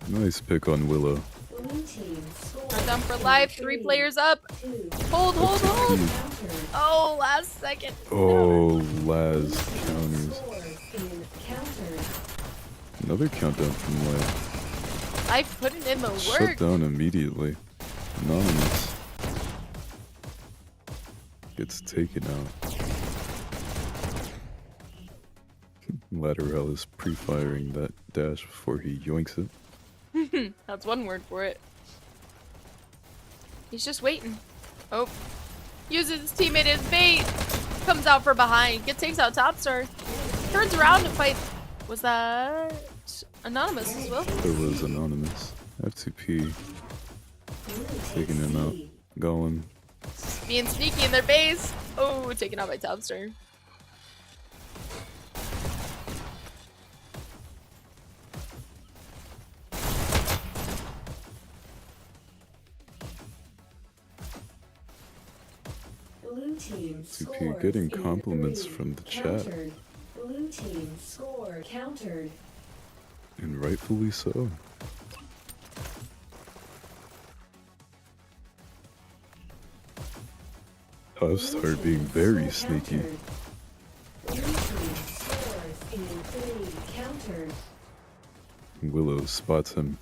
Nice pick on Willow. Blue team scores Countdown for in Life. 3 players up. 2. Hold, hold, hold. Countered. Oh, last second. Oh, Laz counters. Scores in countered. Another countdown from Life. Life putting in the Shut work. down immediately. Anonymous gets taken out. Lateralis pre-firing that dash before he yoinks it. That's one word for it. He's just waiting. Oh. Uses his teammate as bait. Comes out for behind. Takes out Topstar. Turns around to fight. Was that Anonymous as well? There was Anonymous. F2P taking him out. Going. Being sneaky in their base. Oh, taken out by Topstar. Blue team 2P scores getting in compliments 3. from the chat. Countered. Blue team score countered. And rightfully so. Topstar being very sneaky. Blue team scores in 3. Countered. Willow spots him.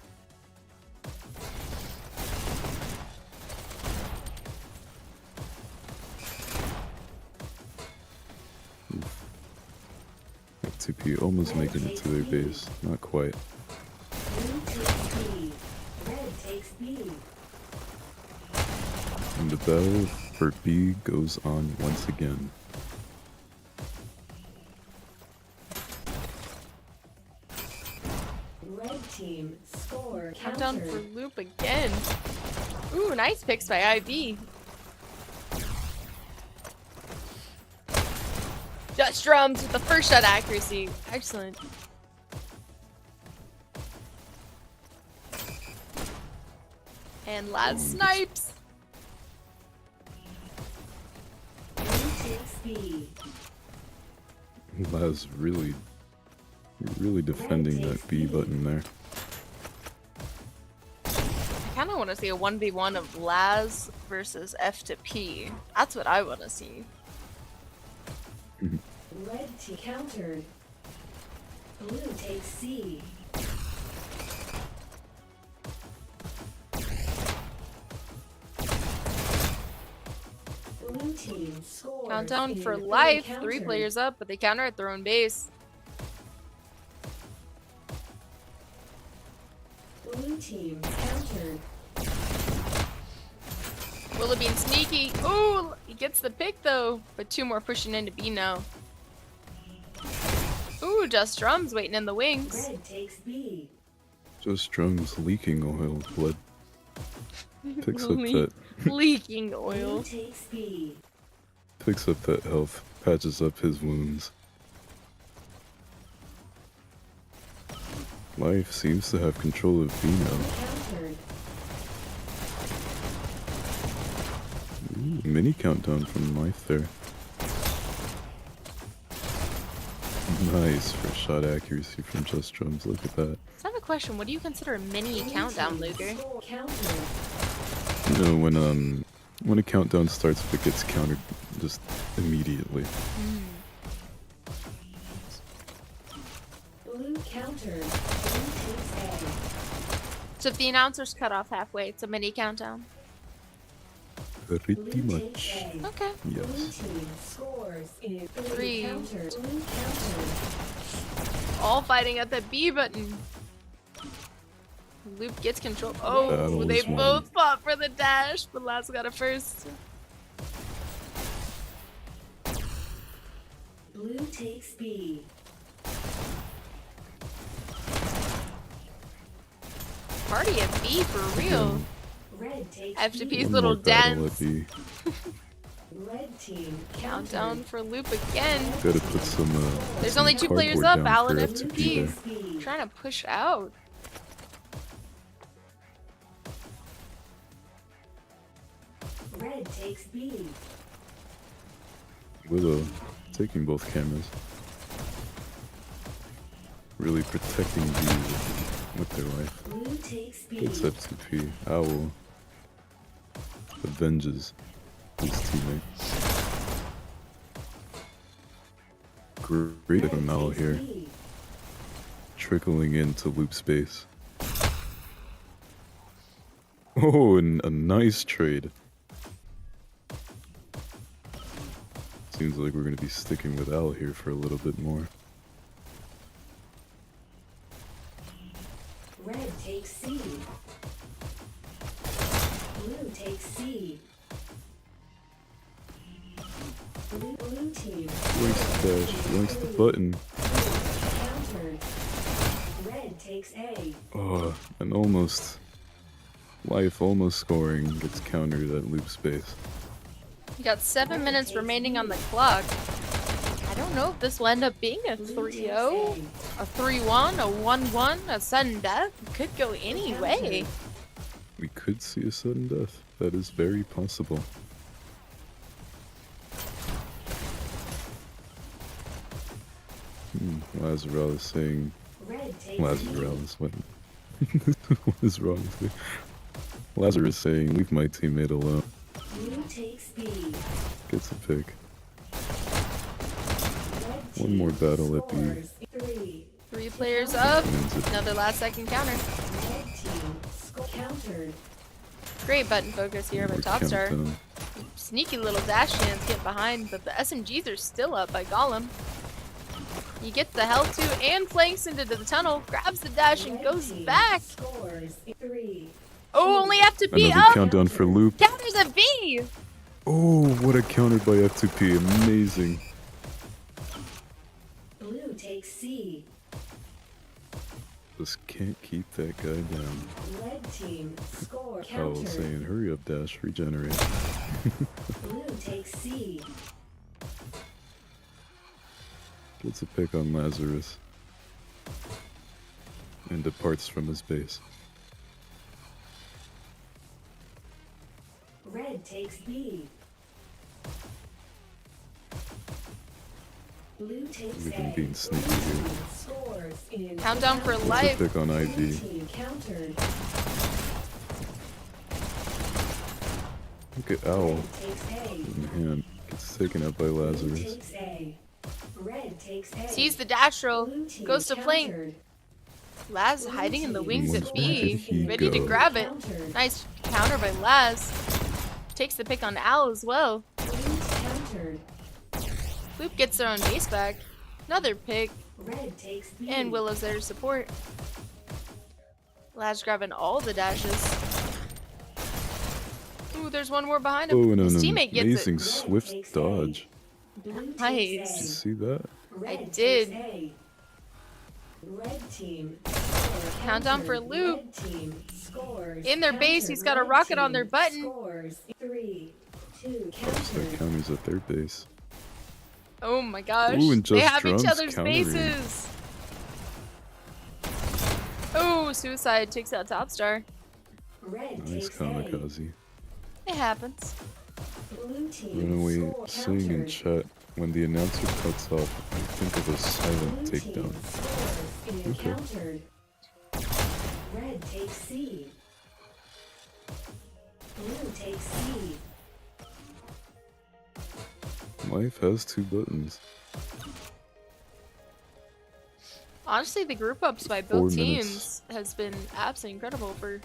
F2P almost making it to their base. Not quite. Blue takes B. Red takes B. And the battle for B goes on once again. Red team score Countdown counter. for Loop again. Ooh, nice picks by IB. Just drums with the first shot accuracy. Excellent. And Laz snipes. Blue takes B. Laz really defending that B button there. I kind of want to see a 1v1 of Laz versus F to P. That's what I want to see. Red team countered. Blue takes C. Blue team scores. Countdown in for the life. counter. 3 players up, but they counter at their own base. Blue team countered. Willow being sneaky. Ooh, he gets the pick though. But 2 more pushing into B now. Ooh, Just Drums waiting in the wings. Red takes B. Just drums leaking oil blood. Picks up Le- that Leaking Blue oil. takes B. picks up that health, patches up his wounds. Life seems to have control of B now. Countered. Ooh, mini countdown from Life there. Nice first shot accuracy from Just Drums. Look at that. So I have a question. What do you consider a mini countdown, Luger? Score countered. You know, when a countdown starts, it gets countered just immediately. Blue countered. Blue takes A. So if the announcer's cut off halfway, it's a mini countdown. Pretty Blue much. takes A. Okay. Blue Yes. team scores in 3. countered. Blue countered. All fighting at the B button. Loop gets control. Oh, Battle they is won. both fought for the dash, but Laz got it first. Blue takes B. Party at B for real. Red takes FTP's One little more battle dance. at B. Red team Countdown countered. for Loop again. Gotta put some. There's some only 2 players cardboard up. down for L1FE. FTP there. B. Trying to push out. Red takes B. Willow taking both cameras. Really protecting B with their life. Blue takes B. Gets F2P. Owl avenges his teammate. Great Red from Owl takes here. B. Trickling into loop space. Oh, and a nice trade. Seems like we're going to be sticking with Al here for a little bit more. Red takes C. Blue takes C. Blue team. Links the dash, links the button. Countered. Red takes A. Oh, and almost. Life almost scoring gets countered at loop space. You got 7 minutes remaining on the clock. I don't know if this will end up being a 3-0, a 3-1, a 1-1, a sudden death. It could go any way. We could see a sudden death. That is very possible. Lazarel saying. Red takes Lazarel, what? What is wrong with me? Lazarus saying, leave my teammate alone. Blue takes B. Gets a pick. Red One more team battle at B. scores 3. 3 players up. Wins it. Another last second counter. Red team countered. Great button focus here by More Topstar. countdown. Sneaky little dash chance get behind, but the SMGs are still up by Golem. He gets the health too and flanks into the tunnel, grabs the dash and Red goes team back. Scores 3. Oh, only F2P Another up. countdown for Loop. Counters a V. Oh, what a counter by F2P. Amazing. Blue takes C. Just can't keep that guy down. Red team score I was counter. saying, hurry up, Dash, regenerate. Blue takes C. Gets a pick on Lazarus. And departs from his base. Red takes B. Blue takes Everything A. being sneaky Blue here. team scores in Countdown for Gets a life. pick on Blue IV. team countered. Look at Owl Red takes A. in hand. Gets taken out by Blue Lazarus. takes A. Red takes A. Sees the dash roll, Blue team goes to flank. countered. Laz hiding in the wings at Where B, did he ready to go? grab it. Countered. Nice counter by Laz. Takes the pick on Al as well. Blue's countered. Loop gets their own base back. Another pick, Red takes B. and Willow's there to support. Laz grabbing all the dashes. Ooh, there's one more behind him. Oh, and His an teammate gets amazing it. swift dodge. Blue takes Nice. Did you A. see that? Red I takes did. A. Red team. Countdown for countered. Loop. Red team scores. In their base, Countered. he's got a Red rocket on their team button. Scores 3, 2, Start countered. counties at their base. Oh my gosh. Ooh, and They Just have each Drums other's countering. bases. Oh, Suicide takes out Top Star. Red Nice takes A. kamikaze. It happens. Blue team Runaway score saying in countered. chat, when the announcer cuts off, I think of a silent Blue team takedown. scores in Okay. countered. Red takes C. Blue takes C. Life has two buttons. Honestly, the group ups by 4 both minutes. teams has been absolutely incredible for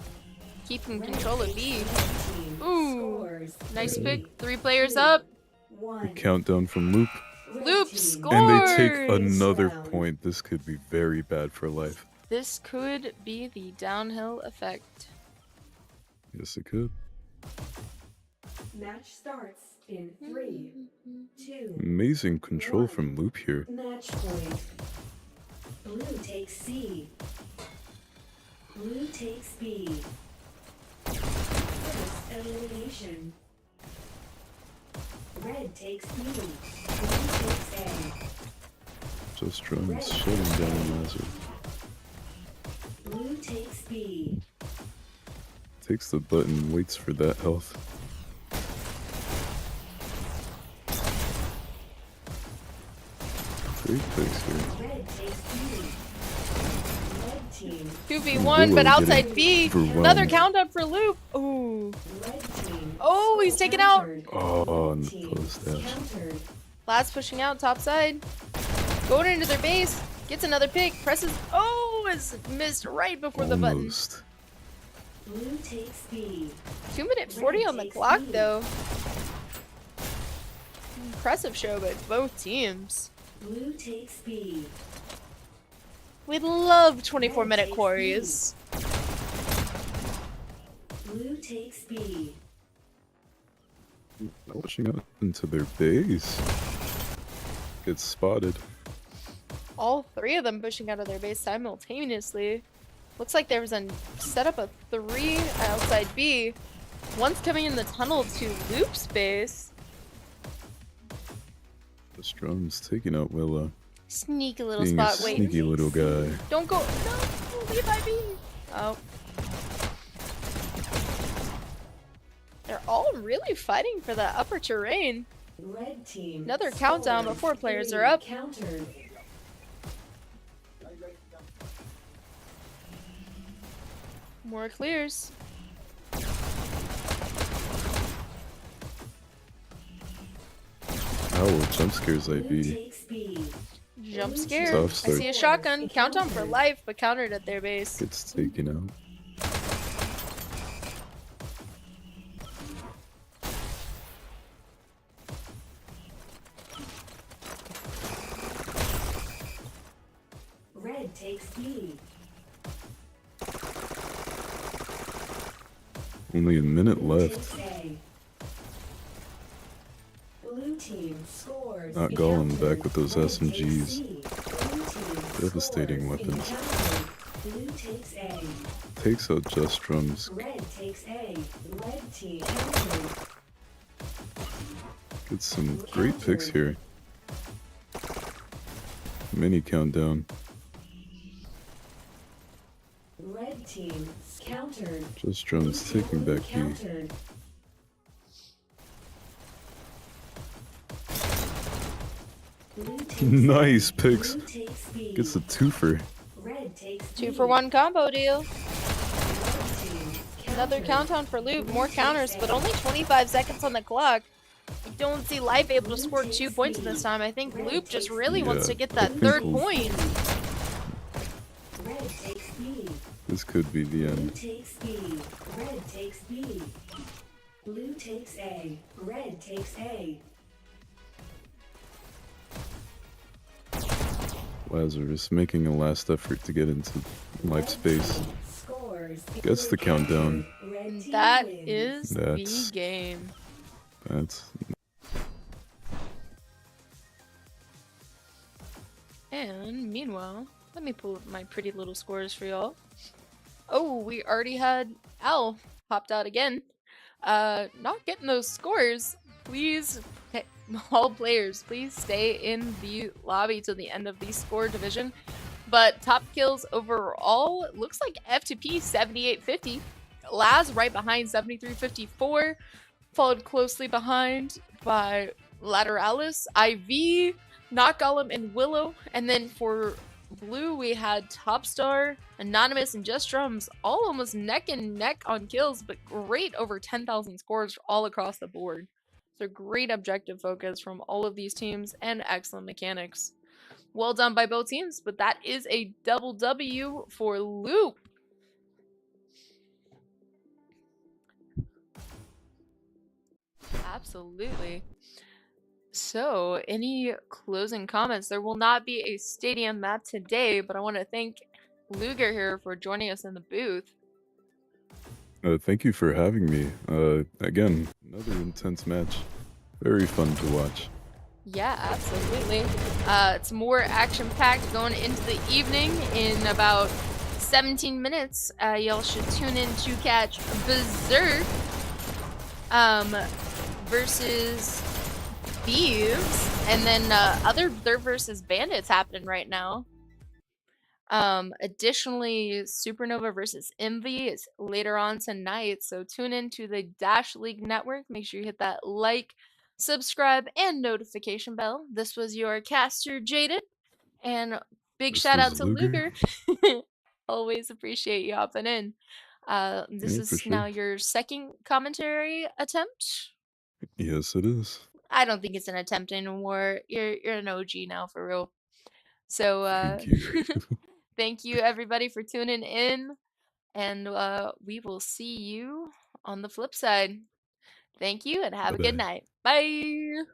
keeping control of B. Red team Ooh, scores nice 3, pick. 3 players up. 1. Countdown from Loop. Red Loop team score. And they take Scores! another Round. point. This could be very bad for Life. This could be the downhill effect. Yes, it could. Match starts in 3, 2. Amazing control from Loop here. Match point. Blue takes C. Blue takes B. First elimination. Red takes B. Blue takes A. Just Drums shutting down Lazarus. Blue takes B. Takes the button, waits for that health. Great picks here. Red takes B. Red team. 2v1, Willow but outside getting B. overwhelmed. Another countdown for Loop. Ooh. Red team. Oh, he's taken out. Countered. Oh, on Red the team post dash. countered. Laz pushing out top side. Going into their base. Gets another pick. Presses. Oh, it's missed right before the button. Almost. Blue takes B. 2:40 on the takes clock, B. though. Impressive show by both teams. Blue takes B. We love 24-minute Red takes quarries. Blue takes B. Pushing out into their base. Gets spotted. All 3 of them pushing out of their base simultaneously. Looks like there was a setup of 3 outside B. One's coming in the tunnel to Loop's base. Just Drums taking out Willow. Sneaky little Being a spot. Wait. sneaky little guy. Don't go. No, leave IB. Oh. They're all really fighting for that upper terrain. Red team. Another countdown, but scores 4 players 3, are up. Countered. More clears. Owl jump scares Blue IB. takes B. Jump scare. Tough I start. see a shotgun. Countdown for life, but countered at their base. Gets taken out. Red takes B. Only a minute Blue left. takes A. Blue team scores. Not and Gollum countered. back with those Red takes SMGs. C. Blue team Devastating scores and weapons. countered. Blue takes A. Takes out just drums. Red takes A. Red team countered. Get some great picks here. Mini countdown. Red team countered. Just drums taking back B. Countered. Blue takes Nice A. picks. Blue takes B. Gets a twofer. Red takes 2-for-1 combo deal. Red team Another countered. countdown for Loop. More counters, but only 25 seconds on the clock. I don't see Life able to score 2 points in this time. I think Loop just really wants to Yeah, get that I think third we'll- point. Red takes B. This could be the Blue end. takes B. Red takes B. Blue takes A. Red takes A. Lazarus making a last effort to get into life space. Scores. Gets the countdown. Red And team that wins. is That's- the game. That's And meanwhile, let me pull up my pretty little scores for y'all. Oh, we already had Al popped out again. Not getting those scores. Please, all players, please stay in the lobby till the end of the score division. But top kills overall, looks like F2P 7850. Laz right behind 7354. Followed closely behind by Lateralis, IV, Not Gollum, and Willow. And then for blue, we had Topstar, Anonymous, and Just Drums, all almost neck and neck on kills, but great over 10,000 scores all across the board. So great objective focus from all of these teams and excellent mechanics. Well done by both teams, but that is a double W for Loop. Absolutely. So, any closing comments? There will not be a stadium map today, but I want to thank Luger here for joining us in the booth. Thank you for having me. Again, another intense match. Very fun to watch. Yeah, absolutely. It's more action-packed going into the evening in about 17 minutes. Y'all should tune in to catch Berserk versus Thieves, and then other Berserk versus Bandits happening right now. Additionally, Supernova versus Envy is later on tonight, so tune in to the Dash League Network. Make sure you hit that like, subscribe, and notification bell. This was your caster, Jaded, and big This shout out was to Luger. Luger. Always appreciate you hopping in. This Yeah, is for now sure. your second commentary attempt. Yes, it is. I don't think it's an attempt anymore. You're an OG now for real. So Thank you. thank you everybody for tuning in, and we will see you on the flip side. Thank you and have a good Bye-bye. night. Bye.